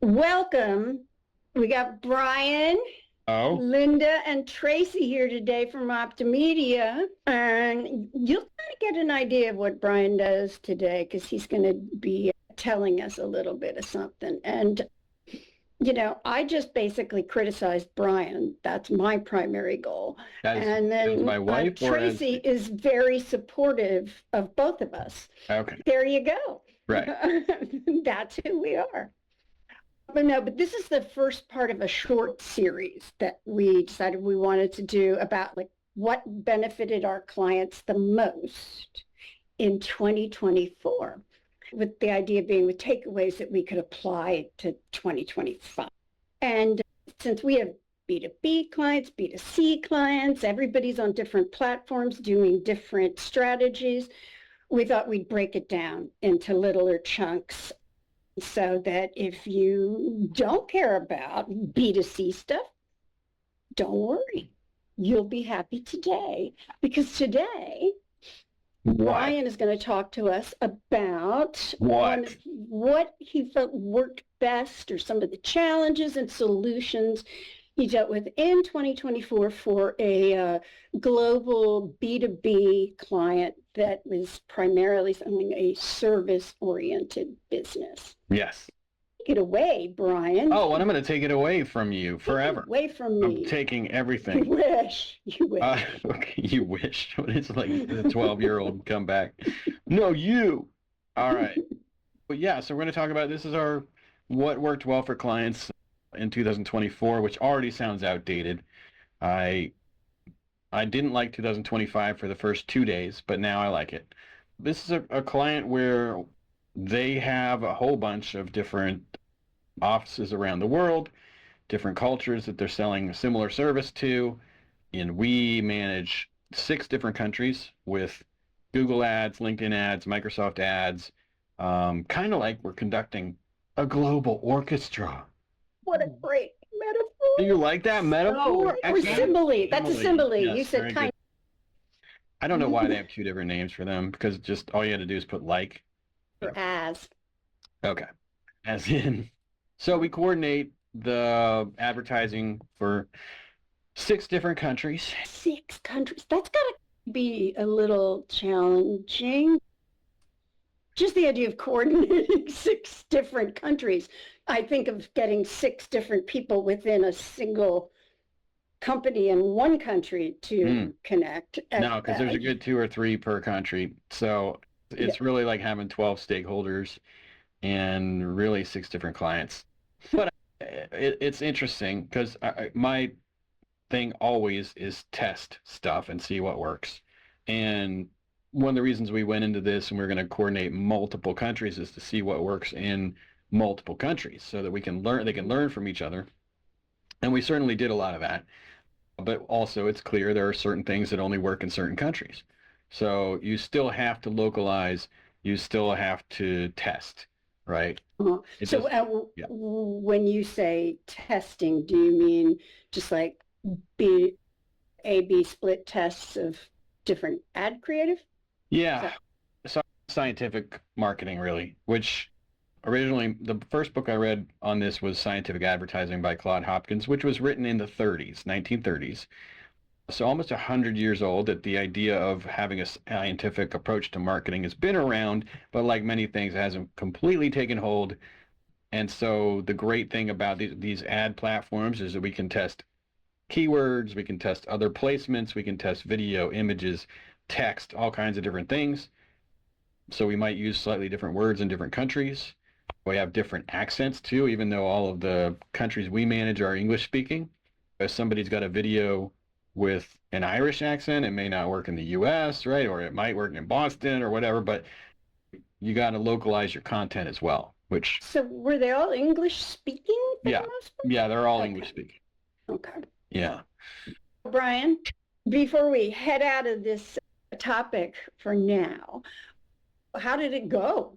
Welcome. We got Brian, Oh, Linda, and Tracy here today from Optimedia. And you'll kind of get an idea of what Brian does today because he's going to be telling us a little bit of something. I just basically criticized Brian. That's my primary goal. as And as then my wife or as Tracy is very supportive of both of us. okay, There you go. right. That's who we are. But no, but this is the first part of a short series that we decided we wanted to do about like what benefited our clients the most in 2024, with the idea being with takeaways that we could apply to 2025. And since we have B2B clients, B2C clients, everybody's on different platforms doing different strategies, we thought we'd break it down into littler chunks so that if you don't care about B2C stuff, don't worry. You'll be happy today because today What? Brian is going to talk to us about What? what he felt worked best or some of the challenges and solutions he dealt with in 2024 for a global B2B client that was primarily selling a service-oriented business. Yes. Take it away, Brian. Oh, and I'm going to take it away from you forever. Away from I'm me. taking You everything. wish. You wish. Okay, you wish. It's like the 12-year-old come back. No, you. All right. But yeah, so we're going to talk about this is our what worked well for clients in 2024, which already sounds outdated. I I didn't like 2025 for the first 2 days, but now I like it. This is a client where they have a whole bunch of different offices around the world, different cultures that they're selling a similar service to. And we manage 6 different countries with Google ads, LinkedIn ads, Microsoft ads, kind of like we're conducting a global orchestra. What a great metaphor. Do you like that metaphor? Or Excellent. simile. That's a simile. Yes, You very said good. kind I don't know why they have 2 different names for them because just all you had to do is put like. of as. Okay. As in, so we coordinate the advertising for 6 different countries. 6 countries. That's got to be a little challenging. Just the idea of coordinating 6 different countries. I think of getting 6 different people within a single company in one country to connect. No, because there's a good 2 or 3 per country. So Yeah. it's really like having 12 stakeholders and really 6 different clients. But it's interesting because my thing always is test stuff and see what works. And one of the reasons we went into this and we're going to coordinate multiple countries is to see what works in multiple countries so that we can learn, they can learn from each other. And we certainly did a lot of that. But also it's clear there are certain things that only work in certain countries. So you still have to localize, you still have to test, right? It So does- yeah. when you say testing, do you mean just like A/B split tests of different ad creative? Yeah. So scientific marketing, really, which originally the first book I read on this was Scientific Advertising by Claude Hopkins, which was written in the 30s, 1930s. So almost 100 years old that the idea of having a scientific approach to marketing has been around, but like many things, it hasn't completely taken hold. And so the great thing about these ad platforms is that we can test keywords, we can test other placements, we can test video, images, text, all kinds of different things. So we might use slightly different words in different countries. We have different accents too, even though all of the countries we manage are English speaking. If somebody's got a video with an Irish accent, it may not work in the US, right? Or it might work in Boston or whatever, but you got to localize your content as well, which, So were they all English speaking for yeah, the most part? yeah, they're all Okay. English speaking. Okay. Yeah. Brian, before we head out of this topic for now, how did it go?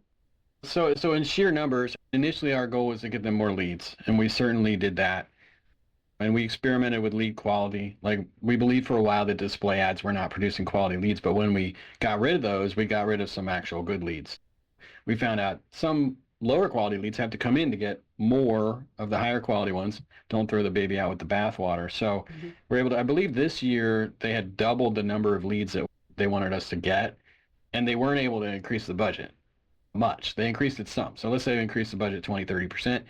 So in sheer numbers, initially our goal was to get them more leads, and we certainly did that. And we experimented with lead quality. Like we believed for a while that display ads were not producing quality leads, but when we got rid of those, we got rid of some actual good leads. We found out some lower quality leads have to come in to get more of the higher quality ones. Don't throw the baby out with the bathwater. So we're able to, I believe this year they had doubled the number of leads that they wanted us to get, and they weren't able to increase the budget much. They increased it some. So let's say we increased the budget 20, 30%,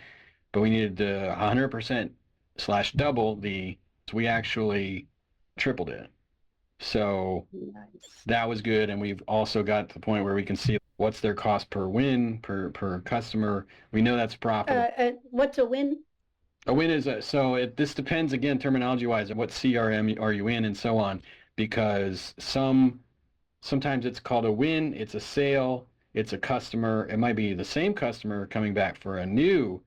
but we needed to 100% slash double the, so we actually tripled it. So Nice. that was good. And we've also got to the point where we can see what's their cost per win, per customer. We know that's profitable. What's a win? A win is this depends again, terminology wise, what CRM are you in and so on, because sometimes it's called a win, it's a sale, it's a customer. It might be the same customer coming back for a new,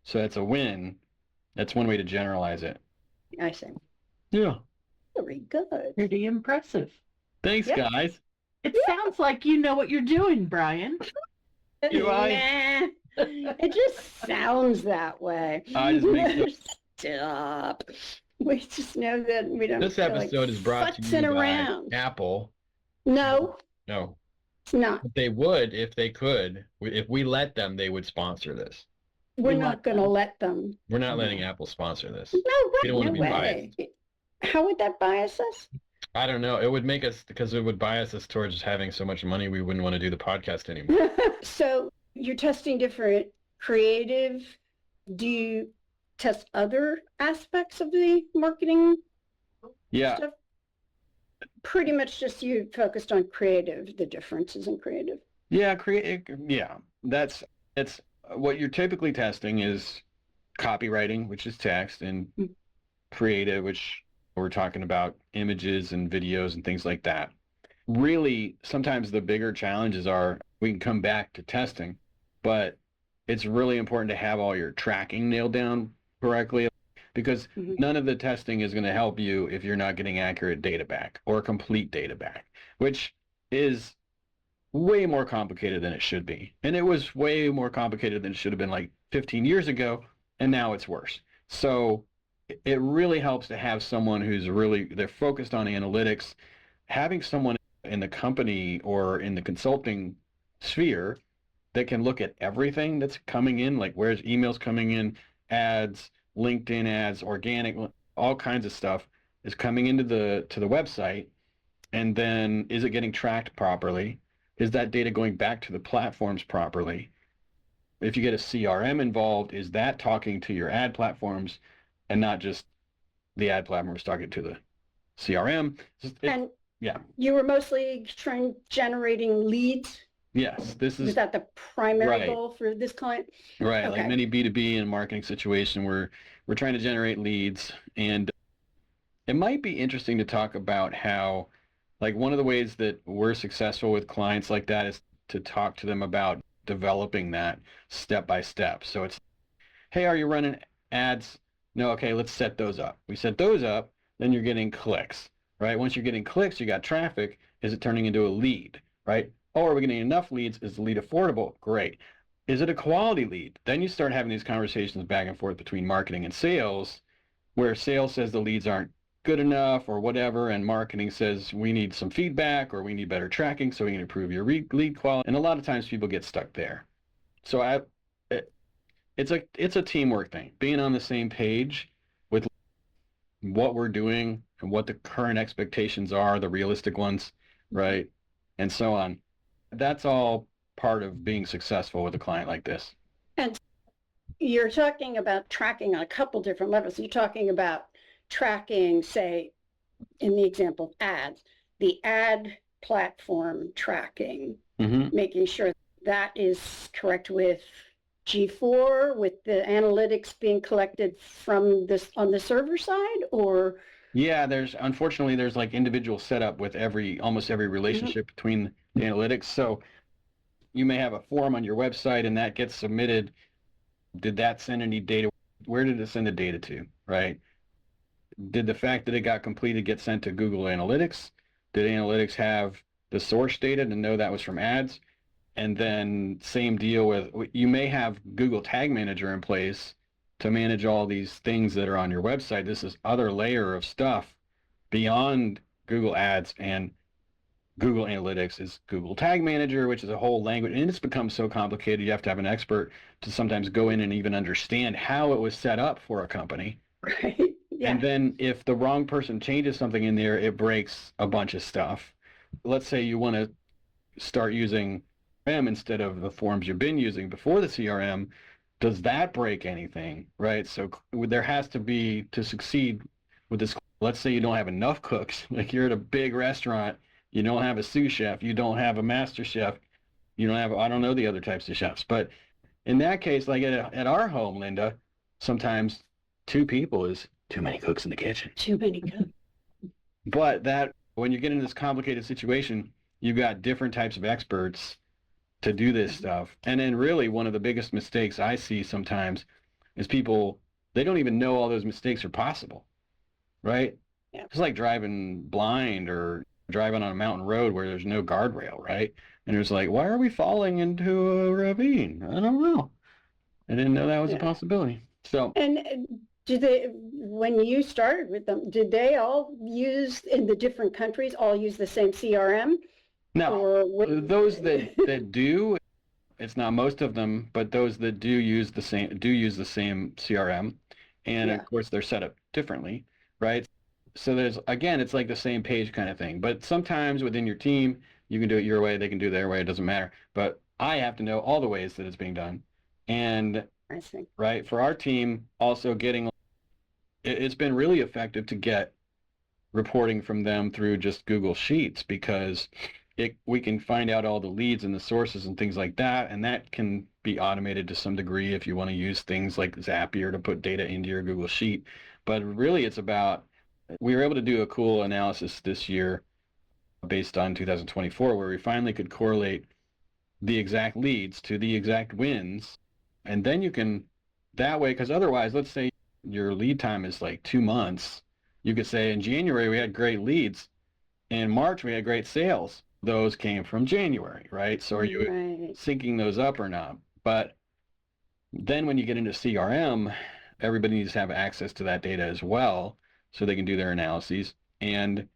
so that's a win. That's one way to generalize it. I see. Yeah. Very good. Pretty impressive. Thanks, Yeah. guys. It sounds like you know what you're doing, Brian. Nah, it just sounds that way. I just make Stop. We just know that we don't. This feel episode is brought to you futzing by around. Apple. No, No, it's not. but they would if they could. If we let them, they would sponsor this. We're We not want going to them. let them. We're not letting Apple sponsor this. No way. We don't wanna no be way. How would that bias us? I don't know. It would make us, because it would bias us towards having so much money, we wouldn't want to do the podcast anymore. So you're testing different creative. Do you test other aspects of the marketing Yeah. stuff? Pretty much just you focused on creative, the differences in creative. Yeah, that's it's what you're typically testing is copywriting, which is text, and Mm. creative, which we're talking about images and videos and things like that. Really, sometimes the bigger challenges are we can come back to testing, but it's really important to have all your tracking nailed down correctly, because Mhm. none of the testing is going to help you if you're not getting accurate data back or complete data back, which is way more complicated than it should be. And it was way more complicated than it should have been like 15 years ago, and now it's worse. So it really helps to have someone who's really, they're focused on analytics. Having someone in the company or in the consulting sphere that can look at everything that's coming in, like where's emails coming in, ads, LinkedIn ads, organic, all kinds of stuff is coming into the website. And then is it getting tracked properly? Is that data going back to the platforms properly? If you get a CRM involved, is that talking to your ad platforms and not just the ad platforms talking to the CRM? And yeah. you were mostly generating leads. Yes, this Was is that the primary right. goal for this client? Right. Okay. Like many B2B and marketing situation, we're trying to generate leads, and it might be interesting to talk about how, like, one of the ways that we're successful with clients like that is to talk to them about developing that step by step. So it's, hey, are you running ads? No, okay, let's set those up. We set those up, then you're getting clicks, right? Once you're getting clicks, you got traffic. Is it turning into a lead, right? Oh, are we getting enough leads? Is the lead affordable? Great. Is it a quality lead? Then you start having these conversations back and forth between marketing and sales, where sales says the leads aren't good enough or whatever, and marketing says we need some feedback or we need better tracking so we can improve your lead quality. And a lot of times people get stuck there. So it's a teamwork thing, being on the same page with what we're doing and what the current expectations are, the realistic ones, right? And so on. That's all part of being successful with a client like this. And you're talking about tracking on a couple different levels. You're talking about tracking, say, in the example of ads, the ad platform tracking, making sure that is correct with G4, with the analytics being collected from this on the server side, or yeah, unfortunately there's like individual setup with almost every relationship between the analytics. So you may have a form on your website and that gets submitted. Did that send any data? Where did it send the data to, right? Did the fact that it got completed get sent to Google Analytics? Did Analytics have the source data to know that was from ads? And then same deal with, you may have Google Tag Manager in place to manage all these things that are on your website. This is other layer of stuff beyond Google Ads. And Google Analytics is Google Tag Manager, which is a whole language, and it's become so complicated. You have to have an expert to sometimes go in and even understand how it was set up for a company. Right. Yeah. And then if the wrong person changes something in there, it breaks a bunch of stuff. Let's say you want to start using CRM instead of the forms you've been using before the CRM. Does that break anything, right? So there has to be, to succeed with this, let's say you don't have enough cooks, like you're at a big restaurant, you don't have a sous chef, you don't have a master chef, you don't have, I don't know the other types of chefs, but in that case, like at our home, Linda, sometimes two people is too many cooks in the kitchen. Too many cooks. But that when you get into this complicated situation, you've got different types of experts to do this stuff. And then really one of the biggest mistakes I see sometimes is people, they don't even know all those mistakes are possible, right? Yeah. It's like driving blind or driving on a mountain road where there's no guardrail, right? And it's like, why are we falling into a ravine? I don't know. I didn't know that was a Yeah. possibility. So, And did they, when you started with them, did they all use, in the different countries, all use the same CRM? now, Or those that do, it's not most of them, but those that do use the same CRM, and Yeah. of course they're set up differently, right? So there's, again, it's like the same page kind of thing. But sometimes within your team, you can do it your way, they can do their way, it doesn't matter. But I have to know all the ways that it's being done. And I see. right, for our team, also getting, it's been really effective to get reporting from them through just Google Sheets because we can find out all the leads and the sources and things like that, and that can be automated to some degree if you want to use things like Zapier to put data into your Google Sheet. But really, it's about, we were able to do a cool analysis this year based on 2024 where we finally could correlate the exact leads to the exact wins, and then you can, that way, because otherwise, let's say your lead time is like 2 months, you could say in January we had great leads, in March we had great sales. Those came from January, right? So are you Right. syncing those up or not? But then when you get into CRM, everybody needs to have access to that data as well so they can do their analyses. And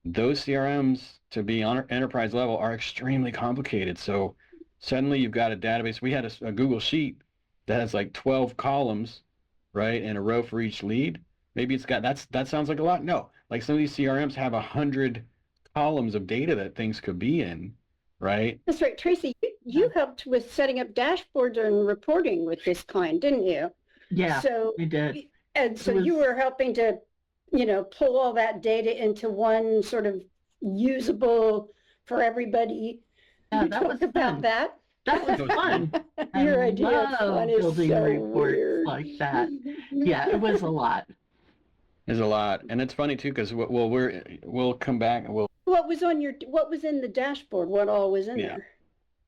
those CRMs, to be on enterprise level, are extremely complicated. So suddenly you've got a database. We had a Google Sheet that has like 12 columns, right, and a row for each lead. Maybe it's got, that sounds like a lot. No, like some of these CRMs have 100 columns of data that things could be in, right? That's right. Tracy, you helped with setting up dashboards and reporting with this client, didn't you? Yeah, So, I did. and so was- you were helping to, pull all that data into one sort of usable for everybody. Yeah, You that talk was about fun. that. That was fun. Your I idea of fun love is building so reports weird. like that. Yeah, it was a lot. There's a lot, and it's funny too because we'll come back and we'll What was in the dashboard? What all was in Yeah. there?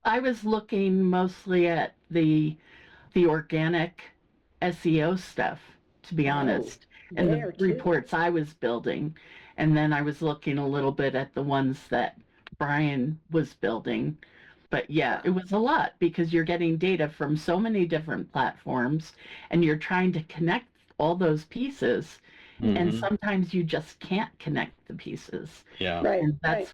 I was looking mostly at the organic SEO stuff, to be honest, and there the too. reports I was building. And then I was looking a little bit at the ones that Brian was building. But yeah, it was a lot because you're getting data from so many different platforms and you're trying to connect all those pieces. And Mhm. sometimes you just can't connect the pieces. Yeah. Right, And that's right.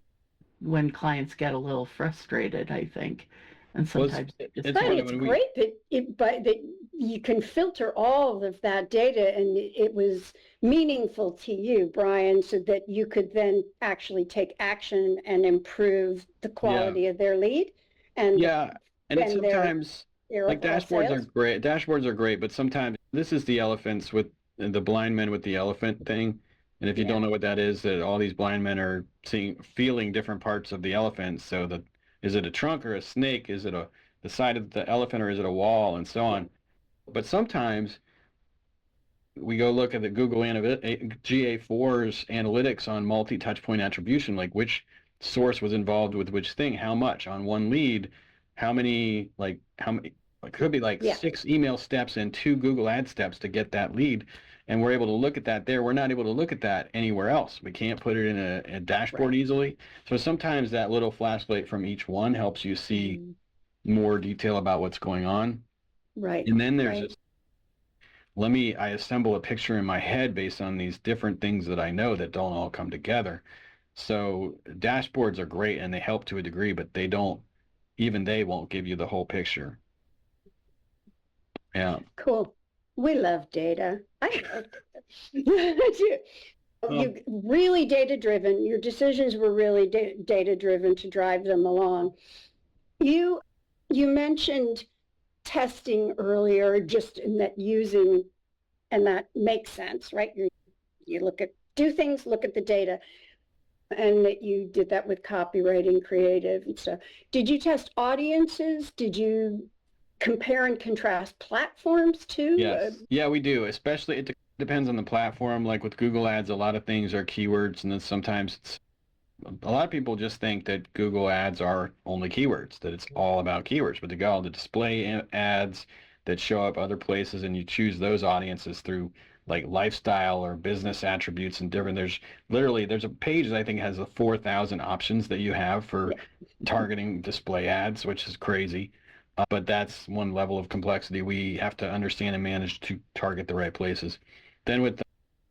when clients get a little frustrated, I think. And Well, sometimes it's But funny it's when we great that you can filter all of that data and it was meaningful to you, Brian, so that you could then actually take action and improve the quality of their lead and yeah, and it's and their sometimes like overall dashboards are sales. great. Dashboards are great, but sometimes this is the elephants with the blind men with the elephant thing. And if you Yeah. don't know what that is, that all these blind men are feeling different parts of the elephant. So that is it a trunk or a snake? Is it the side of the elephant or is it a wall and so on? But sometimes we go look at the Google GA4's analytics on multi-touch point attribution, like which source was involved with which thing, how much on one lead, how many, it could be like Yeah. 6 email steps and 2 Google ad steps to get that lead. And we're able to look at that there. We're not able to look at that anywhere else. We can't put it in a dashboard Right. easily. So sometimes that little flashlight from each one helps you see more detail about what's going on. Right. And then there's Right. this, I assemble a picture in my head based on these different things that I know that don't all come together. So dashboards are great and they help to a degree, but they don't, even they won't give you the whole picture. Yeah. Cool. We love data. I love data. I do. You really data driven. Your decisions were really data driven to drive them along. You you mentioned testing earlier, just in that using, and that makes sense, right? You look at do things, look at the data, and that you did that with copywriting, creative, and stuff. Did you test audiences? Did you compare and contrast platforms too? Yes. Yeah, we do. Especially it depends on the platform. Like with Google Ads, a lot of things are keywords, and then sometimes it's a lot of people just think that Google Ads are only keywords, that it's all about keywords, but they got all the display ads that show up other places, and you choose those audiences through like lifestyle or business attributes and different. There's a page that I think has the 4,000 options that you have for targeting display ads, which is crazy. But that's one level of complexity we have to understand and manage to target the right places. Then with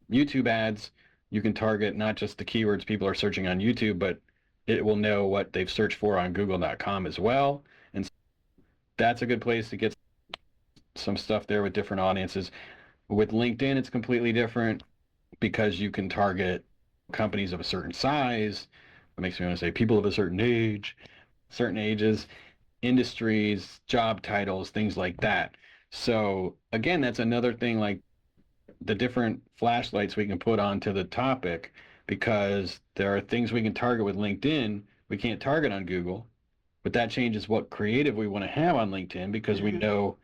YouTube ads, you can target not just the keywords people are searching on YouTube, but it will know what they've searched for on google.com as well. And that's a good place to get some stuff there with different audiences. With LinkedIn, it's completely different because you can target companies of a certain size. It makes me want to say people of a certain age, certain ages, industries, job titles, things like that. So again, that's another thing, like the different flashlights we can put onto the topic, because there are things we can target with LinkedIn we can't target on Google, but that changes what creative we want to have on LinkedIn because we know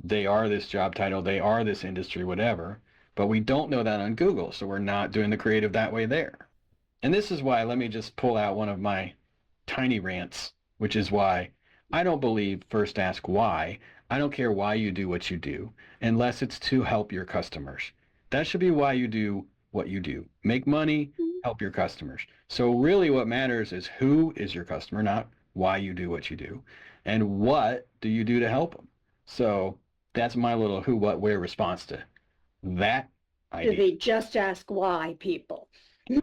they are this job title, they are this industry, whatever, but we don't know that on Google, so we're not doing the creative that way there. And this is why, let me just pull out one of my tiny rants, which is why I don't believe first ask why. I don't care why you do what you do, unless it's to help your customers. That should be why you do what you do. Make money, help your customers. So really what matters is who is your customer, not why you do what you do, and what do you do to help them. So that's my little who, what, where response to that Do idea. they just ask why, people?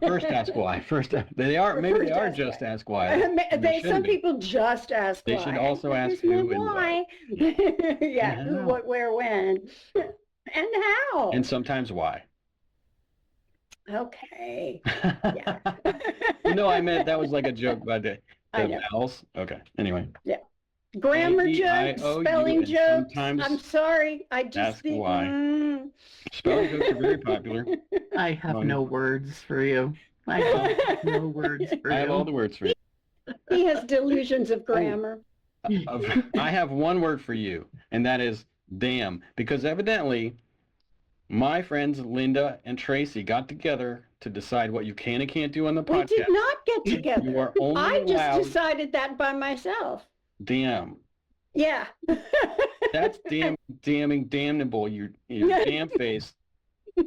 First ask why. First, they are, maybe they First are ask just why. ask why. Some people just ask They why. should also ask Here's who my and why. what. Yeah, And who, how. what, where, when, and how. And sometimes why. Okay. Yeah. No, I meant that was like a joke about I the know. vowels. Okay. Anyway. Yeah. Grammar jokes, A-E-I-O-U, spelling and jokes. I'm sometimes sorry. I just ask think. why. Spelling jokes are very popular. I have no words for you. I have no words for I have all you. the words for you. He has delusions of grammar. I have one word for you, and that is damn, because evidently my friends Linda and Tracy got together to decide what you can and can't do on the We podcast. did not get You together. are only I just allowed decided that by myself. damn. Yeah. That's damning, damnable, you damn face.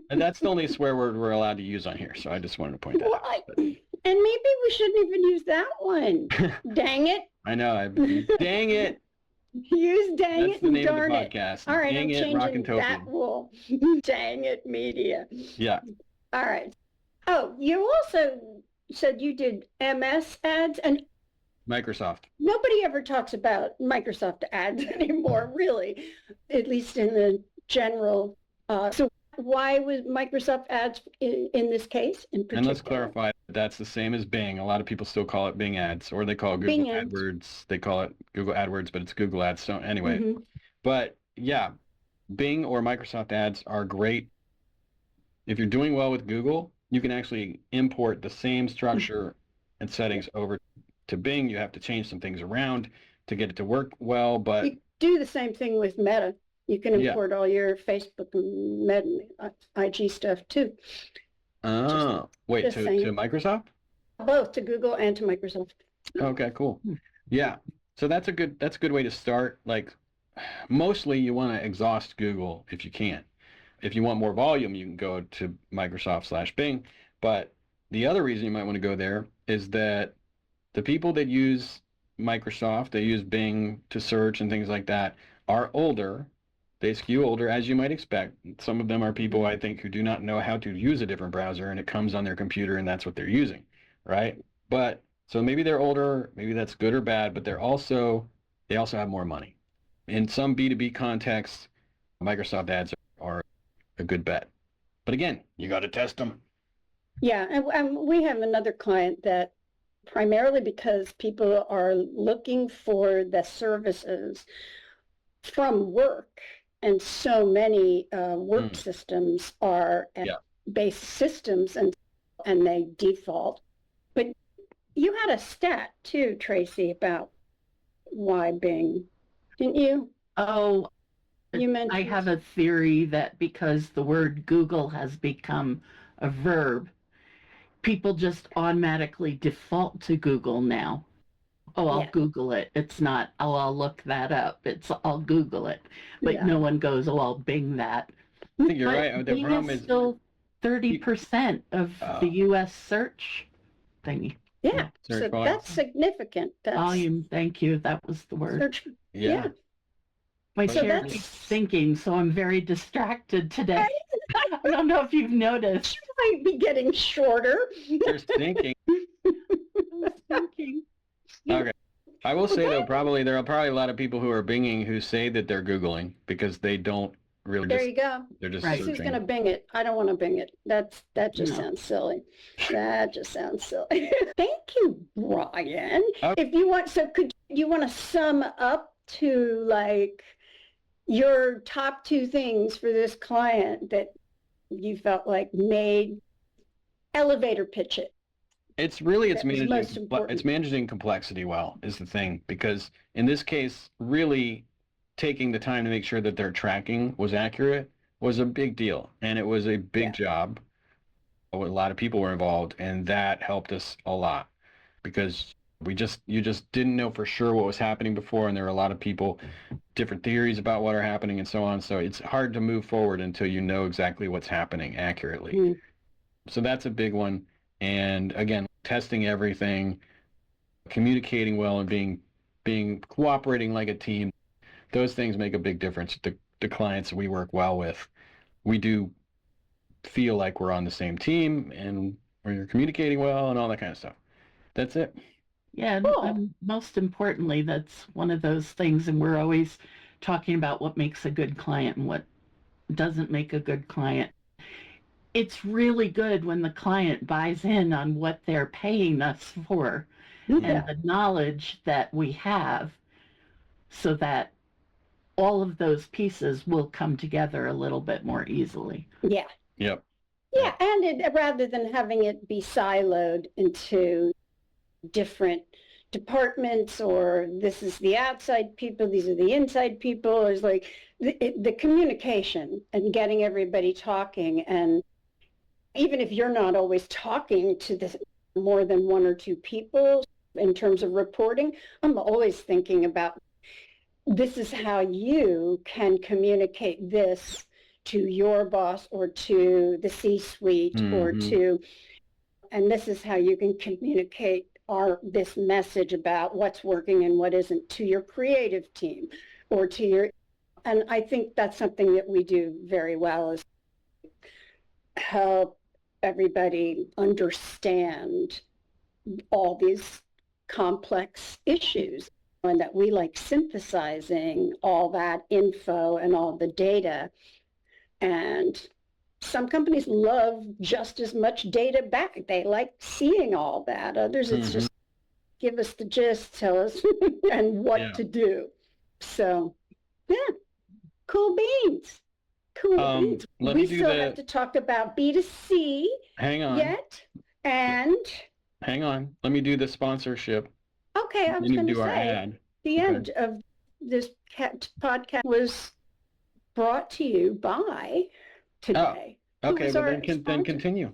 And that's the only swear word we're allowed to use on here, so I just wanted to point that out. And maybe we shouldn't even use that one. Dang it. I know. Dang it. Use dang That's it the and name of the darn it. podcast. All right, Dang I'm it, Rock and changing that Topian. rule. Dang it, media. Yeah. All right. Oh, you also said you did MS ads, and Microsoft. nobody ever talks about Microsoft ads anymore, really, at least in the general. So why was Microsoft ads in this case in particular? And let's clarify, that's the same as Bing. A lot of people still call it Bing ads, or they call it Google AdWords. They call it Google AdWords, but it's Google ads. So anyway, but yeah, Bing or Microsoft ads are great. If you're doing well with Google, you can actually import the same structure and settings over to Bing. You have to change some things around to get it to work well, but you do the same thing with Meta. You can import all your Facebook and Meta, IG stuff too. Oh, wait, to Microsoft? Both to Google and to Microsoft. Okay, cool. Yeah. So that's a good way to start. Like mostly you want to exhaust Google if you can. If you want more volume, you can go to Microsoft/Bing. But the other reason you might want to go there is that the people that use Microsoft, they use Bing to search and things like that, are older. They skew older, as you might expect. Some of them are people, I think, who do not know how to use a different browser, and it comes on their computer, and that's what they're using, right? But so maybe they're older, maybe that's good or bad, but they also have more money. In some B2B contexts, Microsoft ads are a good bet. But again, you got to test them. Yeah, and we have another client that primarily because people are looking for the services from work, and so many work systems are Yeah. based systems, and they default. But you had a stat too, Tracy, about why Bing, didn't you? Oh, You I mentioned. have a theory that because the word Google has become a verb, people just automatically default to Google now. Oh, I'll Yeah. Google it. It's not, oh, I'll look that up. It's, I'll Google it. But Yeah. no one goes, oh, I'll Bing that. I think you're But right. The Bing problem is is still 30% of the U.S. search thingy. Yeah, search so volume. that's significant. That's Volume, thank you. That was the word. search. Yeah. My So chair that's- keeps sinking, so I'm very distracted today. I don't know if you've noticed. Might be getting shorter. They're thinking. I'm sinking. Okay. I will say though, there are probably a lot of people who are binging who say that they're Googling because they don't really There just, you go. they're just Right. Who's searching. going to Bing it? I don't want to Bing it. That just No. sounds silly. That just sounds silly. Thank you, Brian. Okay. If you want, so could you want to sum up to like your top two things for this client that you felt like made elevator pitch it? It's That was most it's important. managing complexity well is the thing, because in this case, really taking the time to make sure that their tracking was accurate was a big deal, and it was a big job. A lot of people were involved, and that helped us a lot because you just didn't know for sure what was happening before, and there were a lot of people, different theories about what are happening and so on. So it's hard to move forward until you know exactly what's happening accurately. Mm. So that's a big one. And again, testing everything, communicating well, and being cooperating like a team. Those things make a big difference. The clients we work well with, we do feel like we're on the same team and we're communicating well and all that kind of stuff. That's it. Yeah, Cool. and most importantly, that's one of those things, and we're always talking about what makes a good client and what doesn't make a good client. It's really good when the client buys in on what they're paying us for and the knowledge that we have, so that all of those pieces will come together a little bit more easily. Yeah. Yep. Yeah, and rather than having it be siloed into different departments, or this is the outside people, these are the inside people, is like the communication and getting everybody talking. And even if you're not always talking to this more than one or two people in terms of reporting, I'm always thinking about this is how you can communicate this to your boss or to the C-suite or to, and this is how you can communicate this message about what's working and what isn't to your creative team or to your, and I think that's something that we do very well, is help everybody understand all these complex issues, and that we like synthesizing all that info and all the data. And some companies love just as much data back. They like seeing all that. Others, it's just give us the gist, tell us and what to do. So, yeah, cool beans. Cool beans. We still have to talk about B2C yet. And hang on. Let me do the sponsorship. Okay, I was going to say, the end of this podcast was brought to you by today. Oh, okay, well then continue.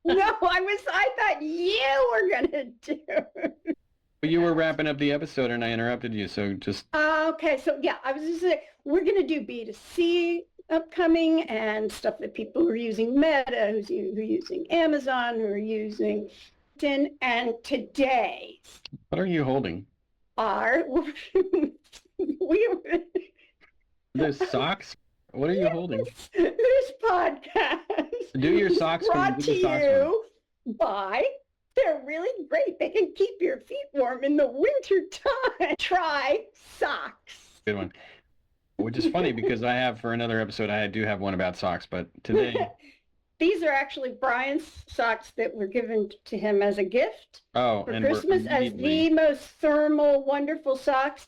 No, I thought you were going to do it. But you were wrapping up the episode and I interrupted you, so just... Okay, so yeah, I was just saying, we're going to do B2C upcoming and stuff that people who are using Meta, who are using Amazon, who are using LinkedIn, and today's... What are you holding? There's socks? What are you holding? This podcast do your socks brought to you by They're really great. They can keep your feet warm in the winter time. Try socks. Good one. Which is funny because I have, for another episode, I do have one about socks, but today, These are actually Brian's socks that were given to him as a gift oh, for and we're Christmas as immediately, the most thermal, wonderful socks.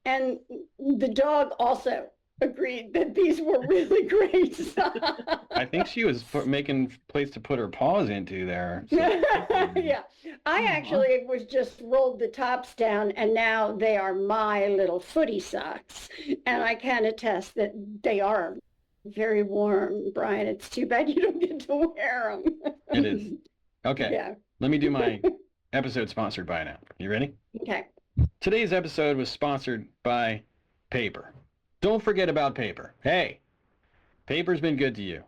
And the dog also agreed that these were really great socks. I think she was making place to put her paws into there. So, Yeah, I actually was just rolled the tops down and now they are my little footy socks. And I can attest that they are very warm, Brian. It's too bad you don't get to wear them. It is. Okay, Yeah, let me do my episode sponsored by now. You ready? okay. Today's episode was sponsored by paper. Don't forget about paper. Hey, paper's been good to you.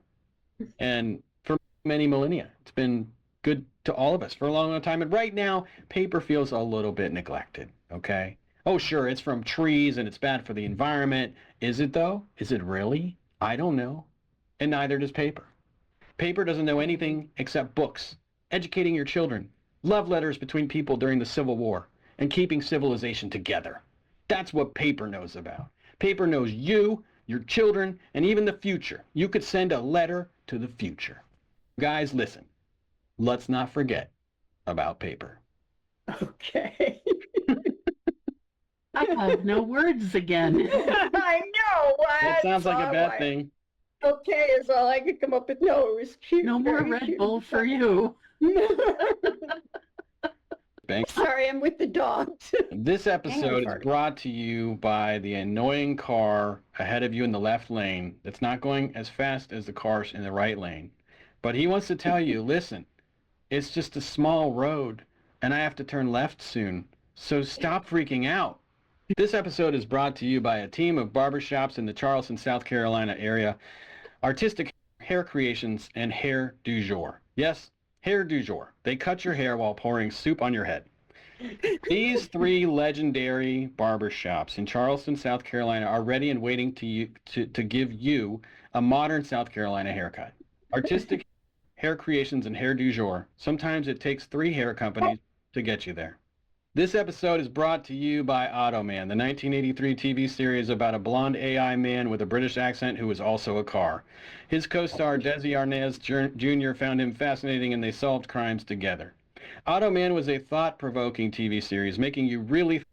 And for many millennia, it's been good to all of us for a long, long time. And right now, paper feels a little bit neglected, okay? Oh, sure, it's from trees and it's bad for the environment. Is it though? Is it really? I don't know. And neither does paper. Paper doesn't know anything except books, educating your children, love letters between people during the Civil War, and keeping civilization together. That's what paper knows about. Paper knows you, your children, and even the future. You could send a letter to the future. Guys, listen. Let's not forget about paper. Okay. I have no words again. I know. That sounds like a That's bad all thing. Okay is all I could come up with. No, it was cute. No more very Red cute. Bull for you. Bang. Sorry, I'm with the dogs. This episode is Farty. brought to you by the annoying car ahead of you in the left lane that's not going as fast as the cars in the right lane. But he wants to tell you, listen, it's just a small road and I have to turn left soon. So stop freaking out. This episode is brought to you by a team of barbershops in the Charleston, South Carolina area. Artistic Hair Creations and Hair du Jour. Yes, Hair du Jour. They cut your hair while pouring soup on your head. These three legendary barbershops in Charleston, South Carolina are ready and waiting to give you a modern South Carolina haircut. Artistic Hair Creations and Hair du Jour. Sometimes it takes 3 hair companies to get you there. This episode is brought to you by Automan, the 1983 TV series about a blonde AI man with a British accent who is also a car. His co-star Desi Arnaz Jr. found him fascinating and they solved crimes together. Automan was a thought-provoking TV series, making you really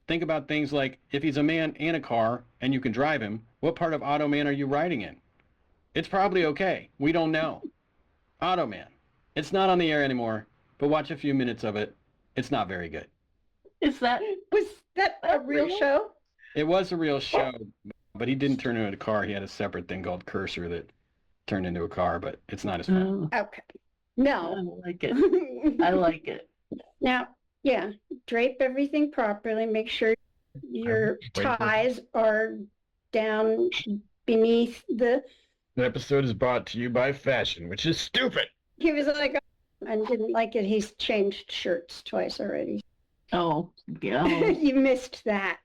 think about things like, if he's a man and a car and you can drive him, what part of Automan are you riding in? It's probably okay. We don't know. Automan. It's not on the air anymore, but watch a few minutes of it. It's not very good. Is that Was that a real show? It was a real show, but he didn't turn into a car. He had a separate thing called Cursor that turned into a car, but it's not as fun. oh, Okay. I No. like it. I like it. Now, yeah, drape everything properly. Make sure your waiting for it. ties are down beneath the. The episode is brought to you by fashion, which is stupid. He was like, I didn't like it. He's changed shirts twice already. Oh, yeah. You missed that.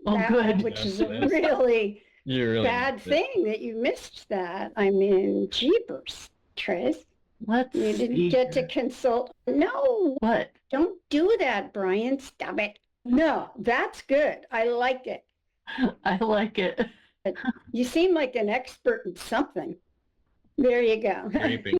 Oh, That, good. Which is a That's- really You really bad thing that you missed that. I mean, jeepers, Trace. Let's You didn't see get to here. consult. No, What? don't do that, Brian. Stop it. No, that's good. I like it. I like it. You seem like an expert in something. There you go. draping.